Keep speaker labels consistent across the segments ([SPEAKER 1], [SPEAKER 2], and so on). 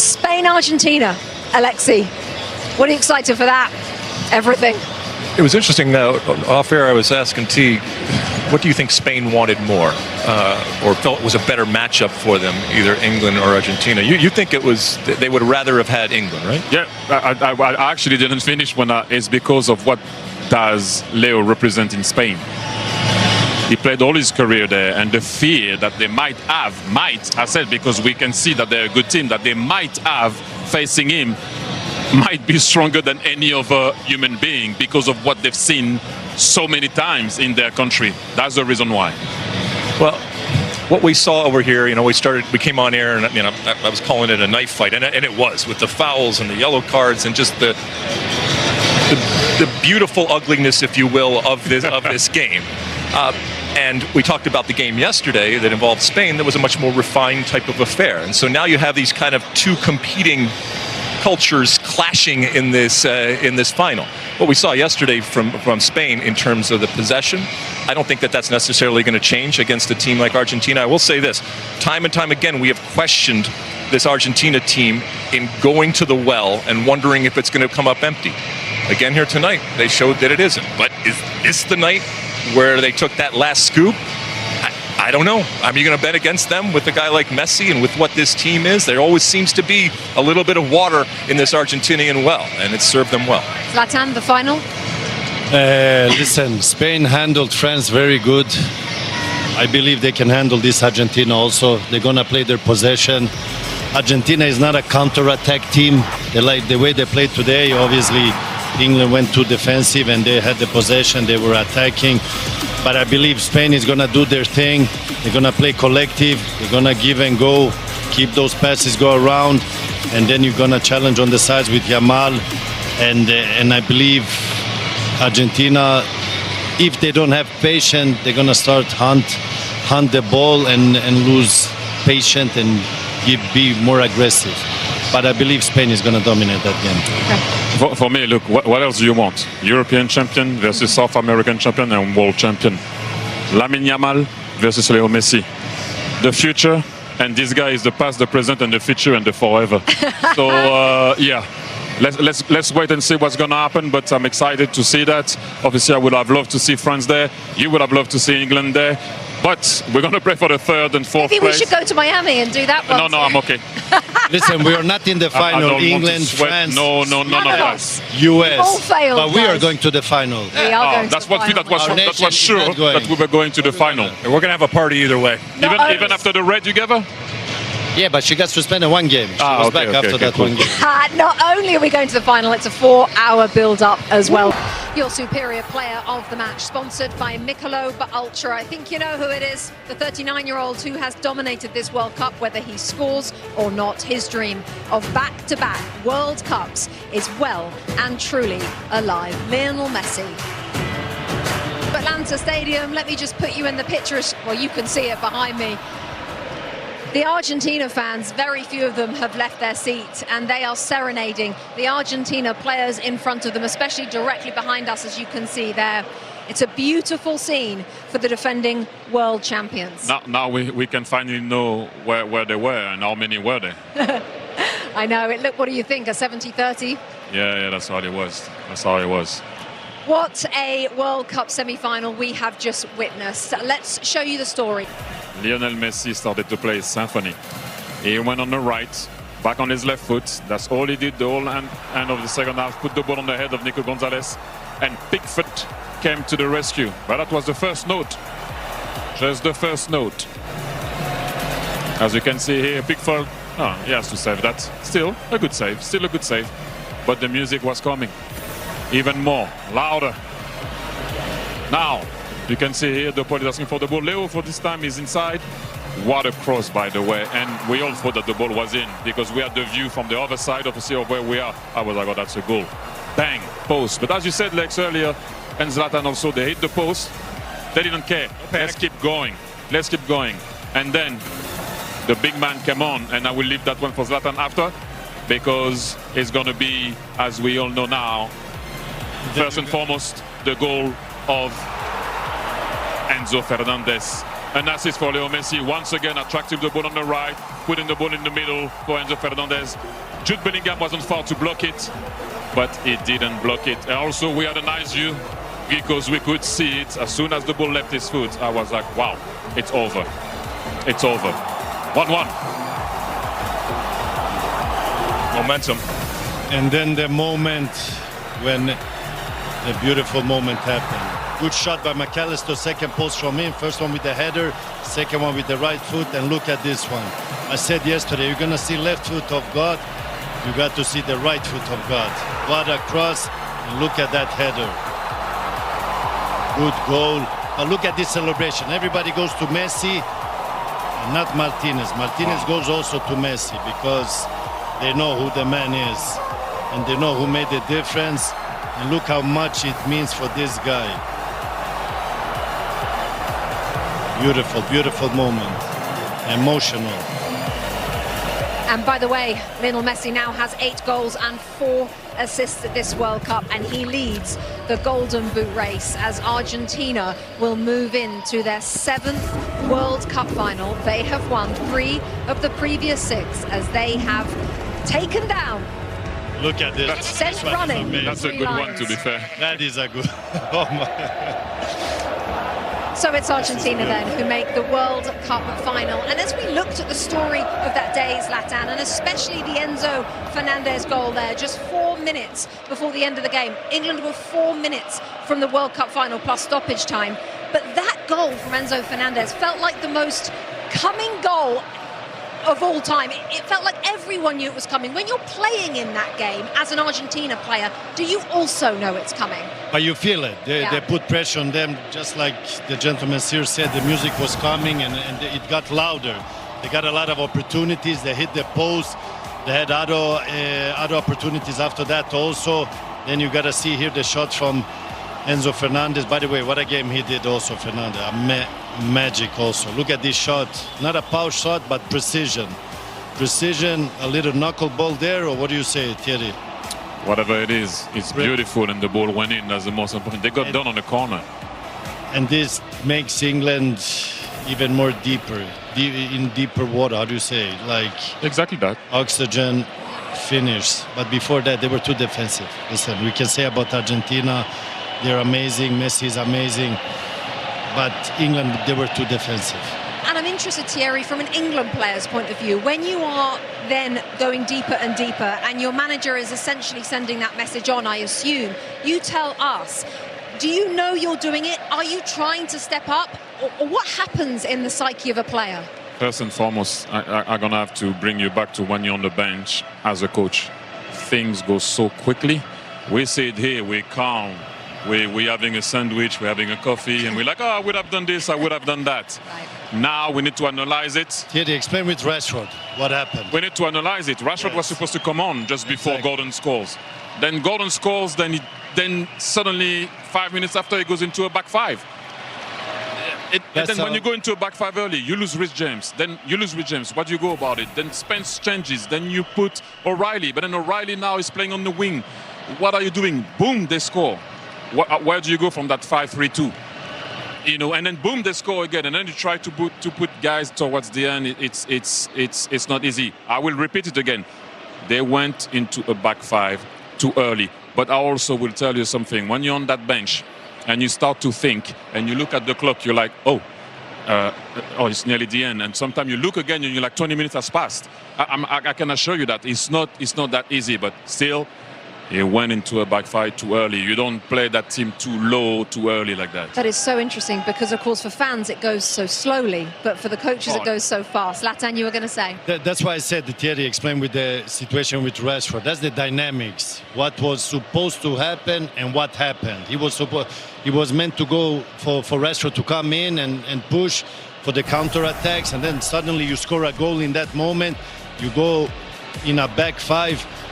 [SPEAKER 1] Spain, Argentina. Alexi, what are you excited for that? Everything.
[SPEAKER 2] It was interesting, though, off air I was asking T, what do you think Spain wanted more or felt was a better matchup for them, either England or Argentina? You think it was, they would rather have had England, right?
[SPEAKER 3] Yeah, I actually didn't finish when it's because of what does Leo represent in Spain. He played all his career there, and the fear that they might, I said, because we can see that they're a good team, that they might have facing him might be stronger than any other human being because of what they've seen so many times in their country. That's the reason why.
[SPEAKER 2] Well, what we saw over here, we came on air and, I was calling it a knife fight, and it was, with the fouls and the yellow cards and just the beautiful ugliness, if you will, of this game. And we talked about the game yesterday that involved Spain. That was a much more refined type of affair. And so now you have these kind of two competing cultures clashing in this final. What we saw yesterday from Spain in terms of the possession, I don't think that that's necessarily going to change against a team like Argentina. I will say this, time and time again, we have questioned this Argentina team in going to the well and wondering if it's going to come up empty. Again here tonight, they showed that it isn't. But is this the night where they took that last scoop? I don't know. Are you going to bet against them with a guy like Messi and with what this team is? There always seems to be a little bit of water in this Argentinian well, and it's served them well.
[SPEAKER 1] Zlatan, the final?
[SPEAKER 4] Listen, Spain handled France very good. I believe they can handle this Argentina also. They're going to play their possession. Argentina is not a counter-attack team. They like the way they played today. Obviously, England went too defensive and they had the possession. They were attacking. But I believe Spain is going to do their thing. They're going to play collective. They're going to give and go, keep those passes go around, and then you're going to challenge on the sides with Yamal. And I believe Argentina, if they don't have patience, they're going to start hunt the ball and lose patience and be more aggressive. But I believe Spain is going to dominate that game.
[SPEAKER 3] For me, look, what else do you want? European champion versus South American champion and world champion. Lamine Yamal versus Leo Messi. The future, and this guy is the past, the present, and the future, and the forever. So, yeah. Let's wait and see what's going to happen, but I'm excited to see that. Obviously, I would have loved to see France there. You would have loved to see England there. But we're going to play for the third and fourth place.
[SPEAKER 1] Maybe we should go to Miami and do that one.
[SPEAKER 3] No, I'm okay.
[SPEAKER 4] Listen, we are not in the final. England, France,
[SPEAKER 3] none of us.
[SPEAKER 4] US.
[SPEAKER 1] All failed,
[SPEAKER 4] but we are going to the final.
[SPEAKER 1] We are going to the final.
[SPEAKER 3] That was sure that we were going to the final.
[SPEAKER 2] And we're going to have a party either way.
[SPEAKER 3] Even after the red you gave her?
[SPEAKER 4] Yeah, but she got suspended one game. She was back after that one game.
[SPEAKER 1] Not only are we going to the final, it's a 4-hour build-up as well. Your superior player of the match, sponsored by Michelob Ultra. I think you know who it is. The 39-year-old who has dominated this World Cup, whether he scores or not. His dream of back-to-back World Cups is well and truly alive. Lionel Messi. Atlanta Stadium, let me just put you in the picture. Well, you can see it behind me. The Argentina fans, very few of them have left their seats, and they are serenading the Argentina players in front of them, especially directly behind us, as you can see there. It's a beautiful scene for the defending world champions.
[SPEAKER 3] Now we can finally know where they were and how many were there.
[SPEAKER 1] I know. Look, what do you think? A 70-30?
[SPEAKER 3] Yeah, that's how it was. That's how it was.
[SPEAKER 1] What a World Cup semi-final we have just witnessed. Let's show you the story.
[SPEAKER 3] Lionel Messi started to play his symphony. He went on the right, back on his left foot. That's all he did the whole end of the second half. Put the ball on the head of Nico Gonzalez, and Pickford came to the rescue. But that was the first note. Just the first note. As you can see here, Pickford, he has to save that. Still a good save. But the music was coming. Even more, louder. Now, you can see here the ball is asking for the ball. Leo, for this time, is inside. What a cross, by the way. And we all thought that the ball was in because we had the view from the other side of where we are. I was like, oh, that's a goal. Bang, post. But as you said, Lex, earlier, and Zlatan also, they hit the post. They didn't care. Let's keep going. And then the big man came on, and I will leave that one for Zlatan after, because it's going to be, as we all know now, first and foremost, the goal of Enzo Fernandez. An assist for Leo Messi. Once again, attractive the ball on the right. putting the ball in the middle for Enzo Fernandez. Jude Bellingham wasn't far to block it, but he didn't block it. And also, we had a nice view because we could see it as soon as the ball left his foot. I was like, wow, it's over. It's over. 1-1.
[SPEAKER 2] Momentum.
[SPEAKER 4] And then the moment when the beautiful moment happened. Good shot by McAllister, second post from him. First one with the header, second one with the right foot, and look at this one. I said yesterday, you're gonna see left foot of God, you got to see the right foot of God. What a cross, and look at that header. Good goal. But look at this celebration. Everybody goes to Messi, and not Martinez. Martinez goes also to Messi because they know who the man is, and they know who made the difference. And look how much it means for this guy. Beautiful, beautiful moment. Emotional.
[SPEAKER 1] And by the way, Lionel Messi now has 8 goals and 4 assists at this World Cup, and he leads the Golden Boot race as Argentina will move into their 7th World Cup final. They have won 3 of the previous 6 as they have taken down.
[SPEAKER 4] Look at this.
[SPEAKER 1] Sent running.
[SPEAKER 3] That's a good one, to be fair.
[SPEAKER 4] That is a good. Oh my.
[SPEAKER 1] So it's Argentina then who make the World Cup final. And as we looked at the story of that day, Zlatan, and especially the Enzo Fernandez goal there, just 4 minutes before the end of the game. England were 4 minutes from the World Cup final plus stoppage time. But that goal from Enzo Fernandez felt like the most coming goal of all time. It felt like everyone knew it was coming. When you're playing in that game as an Argentina player, do you also know it's coming?
[SPEAKER 4] But you feel it. They put pressure on them, just like the gentleman here said. The music was coming and it got louder. They got a lot of opportunities. They hit the post. They had other opportunities after that also. Then you got to see here the shot from Enzo Fernandez. By the way, what a game he did also, Fernandez. Magic also. Look at this shot. Not a power shot, but precision. Precision, a little knuckleball there, or what do you say, Thierry?
[SPEAKER 3] Whatever it is, it's beautiful, and the ball went in. That's the most important. They got done on the corner.
[SPEAKER 4] And this makes England even more in deeper water. How do you say? Like
[SPEAKER 3] Exactly that.
[SPEAKER 4] Oxygen finish. But before that, they were too defensive. Listen, we can say about Argentina, they're amazing. Messi is amazing. But England, they were too defensive.
[SPEAKER 1] And I'm interested, Thierry, from an England player's point of view, when you are then going deeper and deeper and your manager is essentially sending that message on, I assume, you tell us, do you know you're doing it? Are you trying to step up? Or what happens in the psyche of a player?
[SPEAKER 3] First and foremost, I'm going to have to bring you back to when you're on the bench as a coach. Things go so quickly. We sit here, we're calm. We're having a sandwich, we're having a coffee, and we're like, oh, I would have done this, I would have done that. Right. Now we need to analyze it.
[SPEAKER 4] Thierry, explain with Rashford what happened.
[SPEAKER 3] We need to analyze it. Rashford was supposed to come on just before Gordon scores. Then Gordon scores, then suddenly 5 minutes after he goes into a back 5. And then when you go into a back 5 early, you lose Rich James. Then you lose Rich James. What do you go about it? Then Spence changes. Then you put O'Reilly. But then O'Reilly now is playing on the wing. What are you doing? Boom, they score. Where do you go from that 5-3-2? You know, and then boom, they score again, and then you try to put guys towards the end. It's not easy. I will repeat it again. They went into a back 5 too early. But I also will tell you something. When you're on that bench and you start to think and you look at the clock, you're like, oh, it's nearly the end. And sometimes you look again and you're like, 20 minutes has passed. I can assure you that it's not that easy, but still. He went into a back 5 too early. You don't play that team too low, too early like that.
[SPEAKER 1] That is so interesting because, of course, for fans it goes so slowly, but for the coaches it goes so fast. Zlatan, you were going to say?
[SPEAKER 4] That's why I said that Thierry explained with the situation with Rashford. That's the dynamics. What was supposed to happen and what happened. He was meant to go for Rashford to come in and push for the counter-attacks, and then suddenly you score a goal in that moment. You go in a back 5.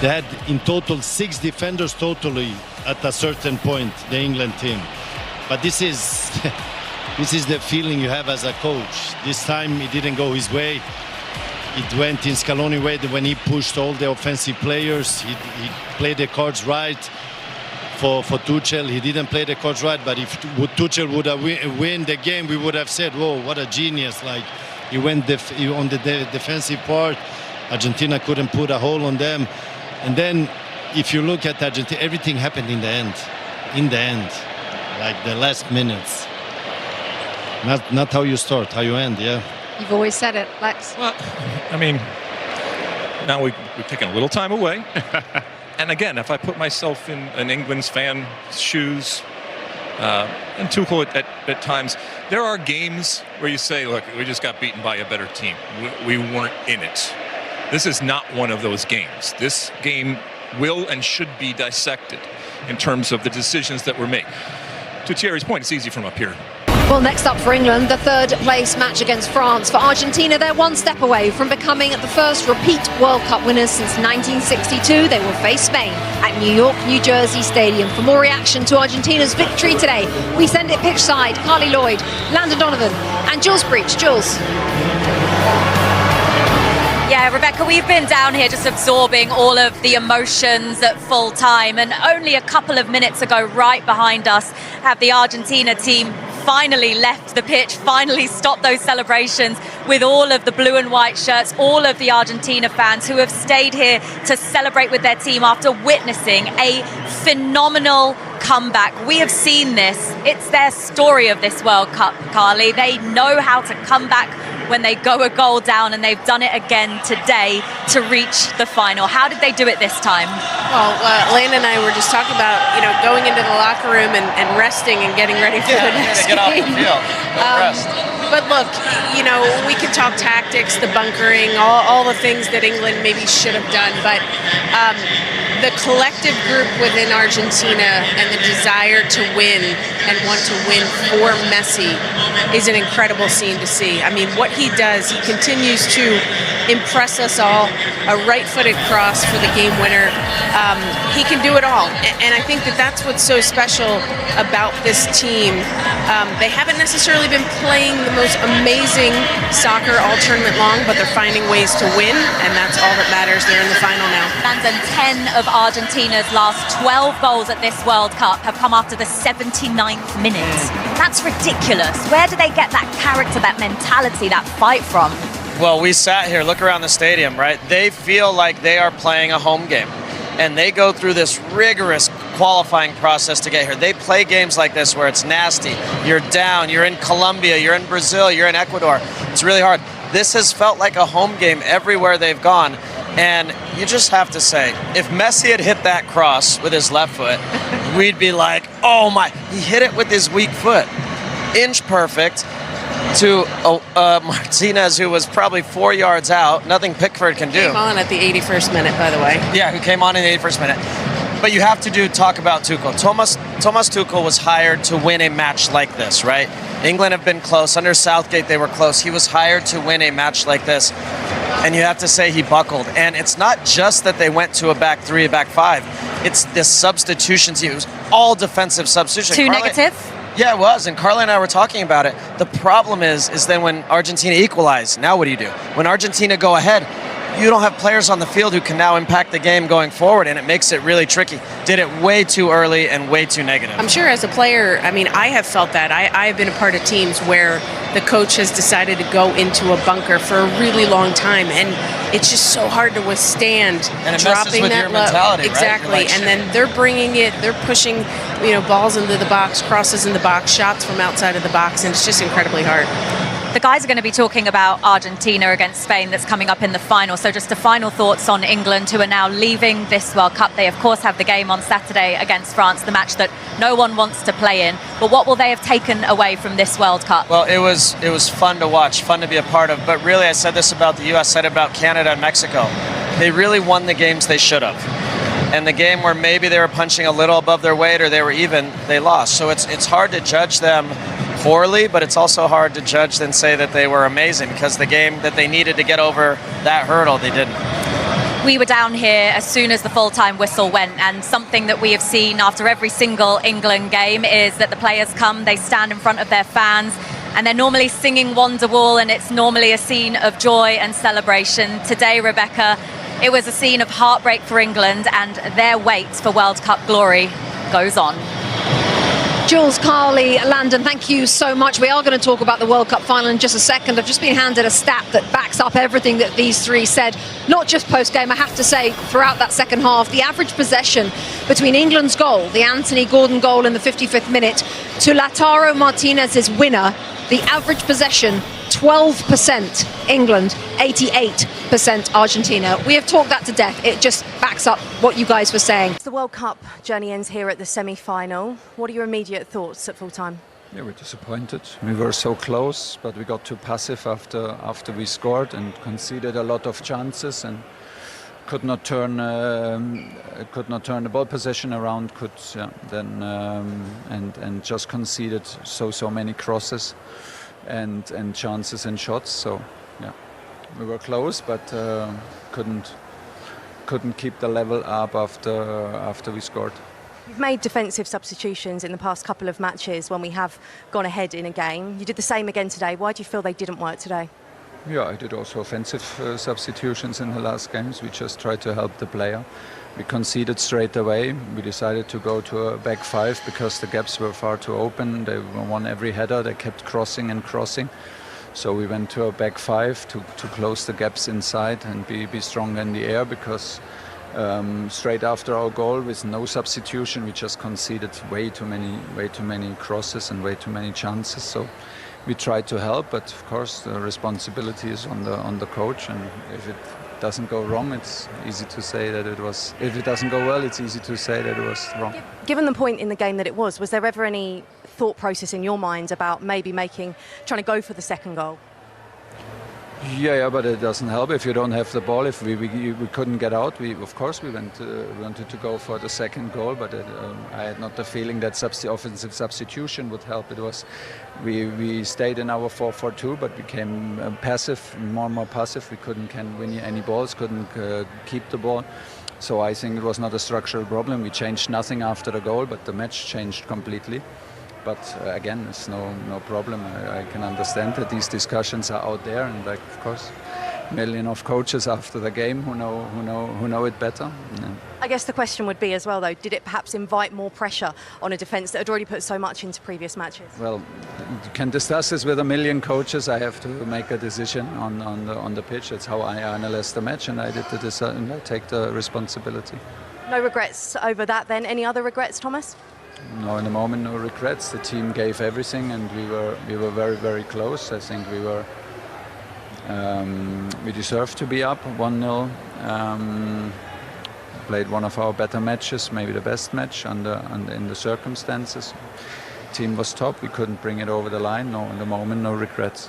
[SPEAKER 4] They had in total 6 defenders totally at a certain point, the England team. But this is the feeling you have as a coach. This time it didn't go his way. It went in Scaloni's way when he pushed all the offensive players. He played the cards right for Tuchel. He didn't play the cards right, but if Tuchel would have win the game, we would have said, whoa, what a genius. Like, He went on the defensive part. Argentina couldn't put a hole on them. And then if you look at Argentina, everything happened in the end. In the end, like the last minutes. Not how you start, how you end, yeah.
[SPEAKER 1] You've always said it, Lex.
[SPEAKER 2] Well, I mean, now we've taken a little time away. And again, if I put myself in an England's fan shoes, and Tuchel at times, there are games where you say, look, we just got beaten by a better team. We weren't in it. This is not one of those games. This game will and should be dissected in terms of the decisions that were made. To Thierry's point, it's easy from up here.
[SPEAKER 1] Well, next up for England, the third place match against France. For Argentina, they're one step away from becoming the first repeat World Cup winners since 1962. They will face Spain at New York, New Jersey Stadium. For more reaction to Argentina's victory today, we send it pitchside. Carly Lloyd, Landon Donovan and Jules Breach. Jules.
[SPEAKER 5] Yeah, Rebecca, we've been down here just absorbing all of the emotions at full time, and only a couple of minutes ago, right behind us, have the Argentina team finally left the pitch, finally stopped those celebrations with all of the blue and white shirts, all of the Argentina fans who have stayed here to celebrate with their team after witnessing a phenomenal comeback. We have seen this. It's their story of this World Cup, Carly. They know how to come back when they go a goal down, and they've done it again today to reach the final. How did they do it this time?
[SPEAKER 6] Well, Landon and I were just talking about, going into the locker room and resting and getting ready for the next game.
[SPEAKER 7] Get off the field. Rest.
[SPEAKER 6] But look, we could talk tactics, the bunkering, all the things that England maybe should have done, but the collective group within Argentina and the desire to win and want to win for Messi is an incredible scene to see. I mean, what he does, he continues to impress us all. A right-footed cross for the game winner. He can do it all. And I think that that's what's so special about this team. They haven't necessarily been playing the most amazing soccer all tournament long, but they're finding ways to win, and that's all that matters. They're in the final now.
[SPEAKER 5] Landon, 10 of Argentina's last 12 goals at this World Cup have come after the 79th minute. That's ridiculous. Where do they get that character, that mentality, that fight from?
[SPEAKER 7] Well, we sat here, look around the stadium, right? They feel like they are playing a home game. And they go through this rigorous qualifying process to get here. They play games like this where it's nasty. You're down, you're in Colombia, you're in Brazil, you're in Ecuador. It's really hard. This has felt like a home game everywhere they've gone. And you just have to say, if Messi had hit that cross with his left foot, we'd be like, oh my, he hit it with his weak foot. Inch perfect to Martinez, who was probably 4 yards out. Nothing Pickford can do.
[SPEAKER 6] Came on at the 81st minute, by the way.
[SPEAKER 7] Yeah, who came on in the 81st minute. But you have to talk about Tuchel. Thomas Tuchel was hired to win a match like this, right? England have been close. Under Southgate, they were close. He was hired to win a match like this. And you have to say he buckled. And it's not just that they went to a back three, a back five. It's the substitutions. It was all defensive substitutions.
[SPEAKER 5] Too negative?
[SPEAKER 7] Yeah, it was. And Carly and I were talking about it. The problem is then when Argentina equalize, now what do you do? When Argentina go ahead, you don't have players on the field who can now impact the game going forward, and it makes it really tricky. Did it way too early and way too negative.
[SPEAKER 6] I'm sure as a player, I have felt that. I've been a part of teams where the coach has decided to go into a bunker for a really long time, and it's just so hard to withstand
[SPEAKER 7] and it
[SPEAKER 6] dropping
[SPEAKER 7] with
[SPEAKER 6] that
[SPEAKER 7] your mentality,
[SPEAKER 6] exactly.
[SPEAKER 7] Right? Like,
[SPEAKER 6] and then they're bringing it, they're pushing, balls into the box, crosses in the box, shots from outside of the box, and it's just incredibly hard.
[SPEAKER 5] The guys are going to be talking about Argentina against Spain that's coming up in the final. So just a final thoughts on England, who are now leaving this World Cup. They, of course, have the game on Saturday against France, the match that no one wants to play in. But what will they have taken away from this World Cup?
[SPEAKER 7] Well, it was fun to watch, fun to be a part of. But really, I said this about the U.S., said about Canada and Mexico. They really won the games they should have. And the game where maybe they were punching a little above their weight or they were even, they lost. So it's hard to judge them poorly, but it's also hard to judge and say that they were amazing, because the game that they needed to get over that hurdle, they didn't.
[SPEAKER 5] We were down here as soon as the full-time whistle went, and something that we have seen after every single England game is that the players come, they stand in front of their fans, and they're normally singing Wonderwall, and it's normally a scene of joy and celebration. Today, Rebecca, it was a scene of heartbreak for England, and their wait for World Cup glory goes on.
[SPEAKER 1] Jules, Carly, Landon, thank you so much. We are going to talk about the World Cup final in just a second. I've just been handed a stat that backs up everything that these three said, not just post-game. I have to say, throughout that second half, the average possession between England's goal, the Anthony Gordon goal in the 55th minute, to Lautaro Martinez's winner, the average possession, 12% England, 88% Argentina. We have talked that to death. It just backs up what you guys were saying.
[SPEAKER 8] The World Cup journey ends here at the semi-final. What are your immediate thoughts at full time?
[SPEAKER 9] Yeah, we're disappointed. We were so close, but we got too passive after we scored and conceded a lot of chances and could not turn the ball possession around. And just conceded so many crosses and chances and shots. So yeah, we were close, but couldn't keep the level up after we scored.
[SPEAKER 8] You've made defensive substitutions in the past couple of matches when we have gone ahead in a game. You did the same again today. Why do you feel they didn't work today?
[SPEAKER 9] Yeah, I did also offensive substitutions in the last games. We just tried to help the player. We conceded straight away. We decided to go to a back five because the gaps were far too open. They won every header. They kept crossing and crossing. So we went to a back five to close the gaps inside and be stronger in the air because straight after our goal with no substitution, we just conceded way too many crosses and way too many chances. So we tried to help, but of course the responsibility is on the coach. And if it doesn't go wrong, it's easy to say that it was. If it doesn't go well, it's easy to say that it was wrong.
[SPEAKER 8] Given the point in the game that it was there ever any thought process in your mind about maybe trying to go for the second goal?
[SPEAKER 9] Yeah, but it doesn't help if you don't have the ball. If we couldn't get out, of course we wanted to go for the second goal, but I had not the feeling that offensive substitution would help. It was we stayed in our 4-4-2, but became passive, more and more passive. We couldn't win any balls, couldn't keep the ball. So I think it was not a structural problem. We changed nothing after the goal, but the match changed completely. But again, it's no problem. I can understand that these discussions are out there, and like, of course, million of coaches after the game who know it better. Yeah.
[SPEAKER 8] I guess the question would be as well, though, did it perhaps invite more pressure on a defence that had already put so much into previous matches?
[SPEAKER 9] Well, you can discuss this with a million coaches. I have to make a decision on the pitch. That's how I analyze the match, and I did the decision, and I take the responsibility.
[SPEAKER 8] No regrets over that then? Any other regrets, Thomas?
[SPEAKER 9] No, in the moment, no regrets. The team gave everything, and we were very, very close. I think we deserved to be up 1-0. Played one of our better matches, maybe the best match in the circumstances. Team was top. We couldn't bring it over the line. No, in the moment, no regrets.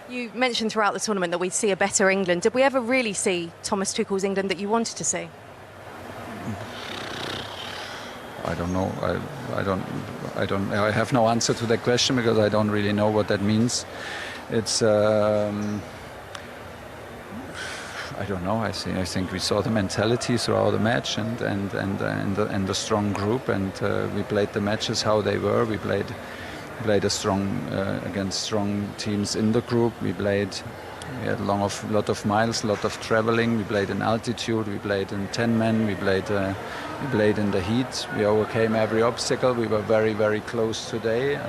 [SPEAKER 8] You mentioned throughout the tournament that we'd see a better England. Did we ever really see Thomas Tuchel's England that you wanted to see?
[SPEAKER 9] I don't know. I have no answer to that question because I don't really know what that means. It's. I don't know. I think we saw the mentality throughout the match and the strong group, and we played the matches how they were. We played against strong teams in the group. We had a lot of miles, a lot of traveling. We played in altitude. We played in 10 men. We played in the heat. We overcame every obstacle. We were very, very close today.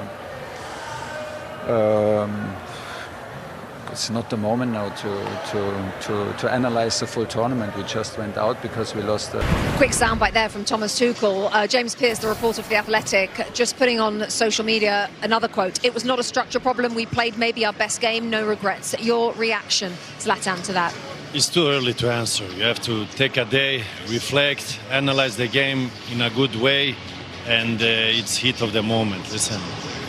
[SPEAKER 9] It's not the moment now to analyze the full tournament. We just went out because we lost the...
[SPEAKER 1] Quick soundbite there from Thomas Tuchel. James Pearce, the reporter for The Athletic, just putting on social media another quote. It was not a structure problem. We played maybe our best game. No regrets. Your reaction, Zlatan, to that?
[SPEAKER 4] It's too early to answer. You have to take a day, reflect, analyze the game in a good way, and it's heat of the moment. Listen,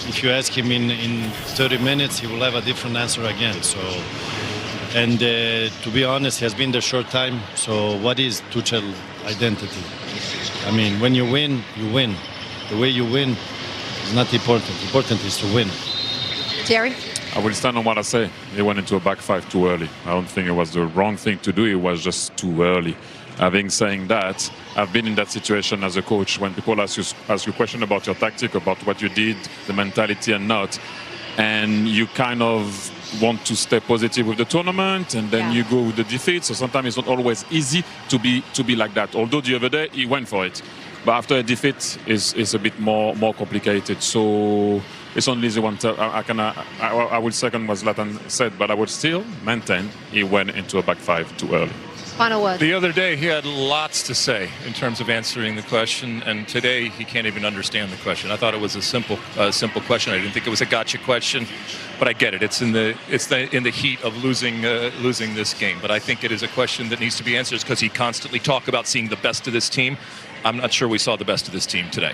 [SPEAKER 4] if you ask him in 30 minutes, he will have a different answer again. So, and to be honest, he has been there short time. So what is Tuchel's identity? I mean, when you win, you win. The way you win is not important. Important is to win.
[SPEAKER 1] Thierry?
[SPEAKER 3] I will stand on what I say. He went into a back five too early. I don't think it was the wrong thing to do. It was just too early. Having saying that, I've been in that situation as a coach when people ask you question about your tactic, about what you did, the mentality and not, and you kind of want to stay positive with the tournament, and then you go with the defeat. So sometimes it's not always easy to be like that. Although the other day he went for it. But after a defeat, is a bit more complicated. So it's only the one. I would second what Zlatan said, but I would still maintain he went into a back five too early.
[SPEAKER 1] Final word.
[SPEAKER 2] The other day, he had lots to say in terms of answering the question, and today he can't even understand the question. I thought it was a simple question. I didn't think it was a gotcha question, but I get it. It's in the heat of losing this game. But I think it is a question that needs to be answered because he constantly talked about seeing the best of this team. I'm not sure we saw the best of this team today.